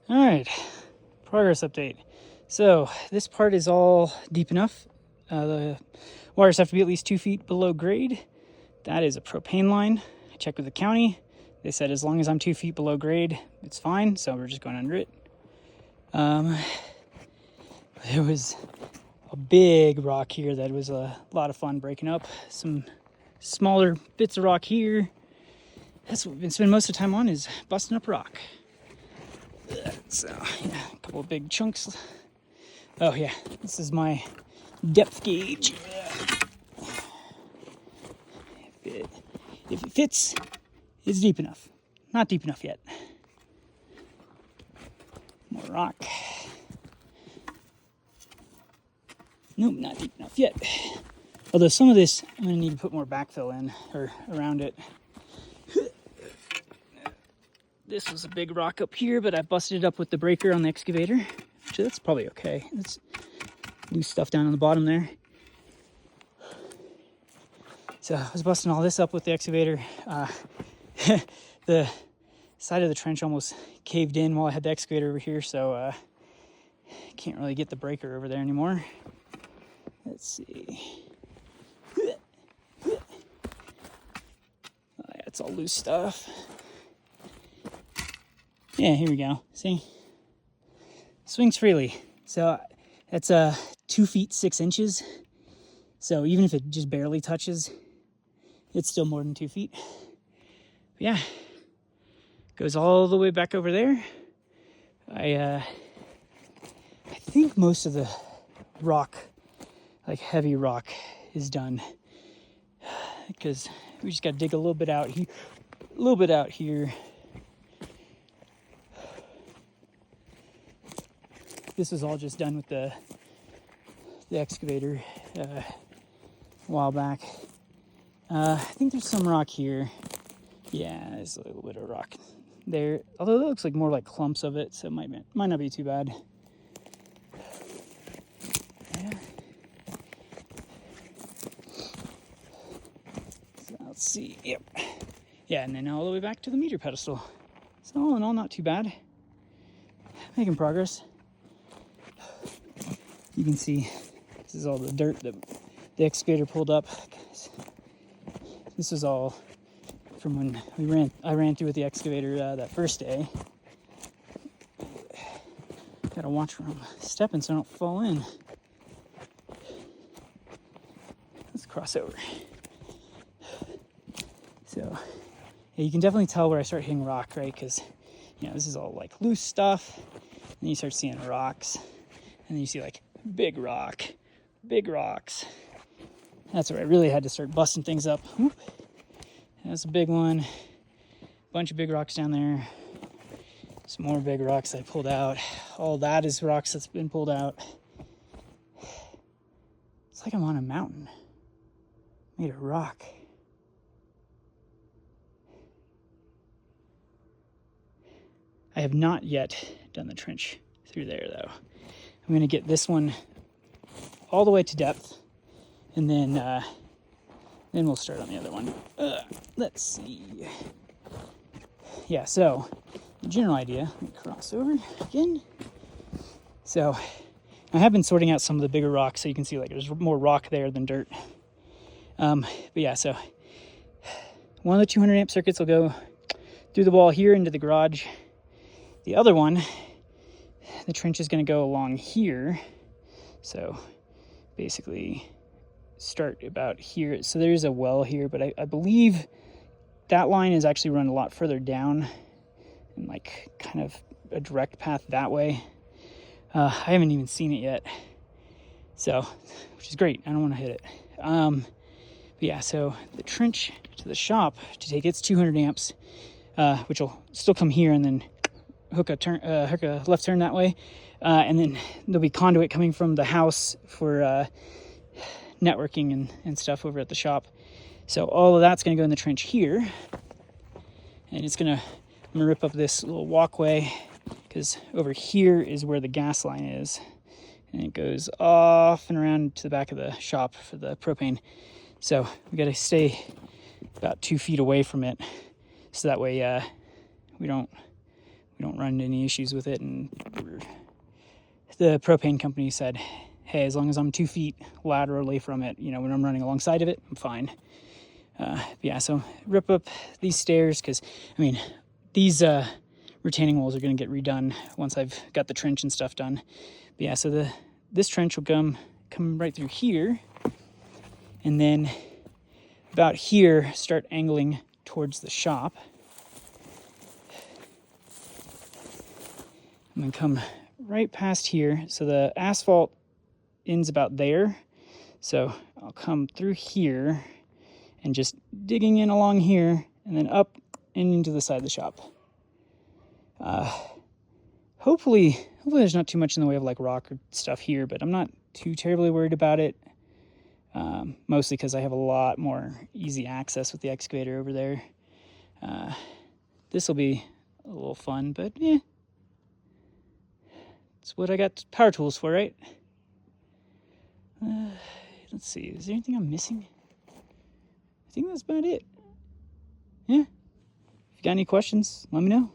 All right, progress update. So this part is all deep enough. The wires have to be at least 2 feet below grade. That is a propane line. I checked with the county. They said as long as I'm 2 feet below grade, it's fine. So we're just going under it. There was a big rock here that was a lot of fun breaking up. Some smaller bits of rock here. That's what we've been spending most of the time on, is busting up rock. So yeah, a couple of big chunks. Oh yeah, this is my depth gauge. If it fits, it's deep enough. Not deep enough yet. More rock. Nope, not deep enough yet. Although some of this, I'm gonna need to put more backfill in, or around it. This was a big rock up here, but I busted it up with the breaker on the excavator. So that's probably okay. It's loose stuff down on the bottom there. So I was busting all this up with the excavator. The side of the trench almost caved in while I had the excavator over here, so can't really get the breaker over there anymore. Let's see. Oh, yeah, it's all loose stuff. Yeah, here we go. See? Swings freely. So that's 2 feet 6 inches. So even if it just barely touches, it's still more than 2 feet. But yeah, goes all the way back over there. I think most of the rock, like heavy rock, is done, because we just got to dig a little bit out here, a little bit out here. This was all just done with the excavator a while back. I think there's some rock here. Yeah, there's a little bit of rock there. Although it looks like more like clumps of it, so it might not be too bad. Yeah. So let's see. Yep. Yeah, and then all the way back to the meter pedestal. So all in all, not too bad. Making progress. You can see this is all the dirt that the excavator pulled up. This was all from when I ran through with the excavator that first day. Gotta watch where I'm stepping so I don't fall in. Let's cross over. So yeah, you can definitely tell where I start hitting rock, right? Because this is all like loose stuff. And you start seeing rocks, and then you see like big rocks. That's where I really had to start busting things up. Whoop. That's a big one. Bunch of big rocks down there. Some more big rocks I pulled out. All that is rocks that's been pulled out. It's like I'm on a mountain made of rock. I have not yet done the trench through there, though. I'm going to get this one all the way to depth, and then we'll start on the other one. Let's see. Yeah, so the general idea, let me cross over again. So I have been sorting out some of the bigger rocks, so you can see like there's more rock there than dirt. But yeah, so one of the 200 amp circuits will go through the wall here into the garage. The other one, the trench is going to go along here. So basically start about here. So there's a well here, but I believe that line is actually run a lot further down and like kind of a direct path that way. I haven't even seen it yet. So, which is great. I don't want to hit it. But yeah, so the trench to the shop to take its 200 amps, which will still come here and then hook a left turn that way, and then there'll be conduit coming from the house for networking and stuff over at the shop. So all of that's going to go in the trench here, and I'm going to rip up this little walkway, because over here is where the gas line is, and it goes off and around to the back of the shop for the propane. So we got to stay about 2 feet away from it, so that way we don't we don't run into any issues with it. And the propane company said, hey, as long as I'm 2 feet laterally from it, you know, when I'm running alongside of it, I'm fine. Yeah, so rip up these stairs because, I mean, these retaining walls are going to get redone once I've got the trench and stuff done. But yeah, so this trench will come right through here, and then about here start angling towards the shop. I'm going to come right past here. So the asphalt ends about there. So I'll come through here and just digging in along here and then up and into the side of the shop. Hopefully there's not too much in the way of like rock or stuff here, but I'm not too terribly worried about it. Mostly because I have a lot more easy access with the excavator over there. This will be a little fun, but yeah. It's what I got power tools for, right? Let's see, is there anything I'm missing? I think that's about it. Yeah. If you got any questions, let me know.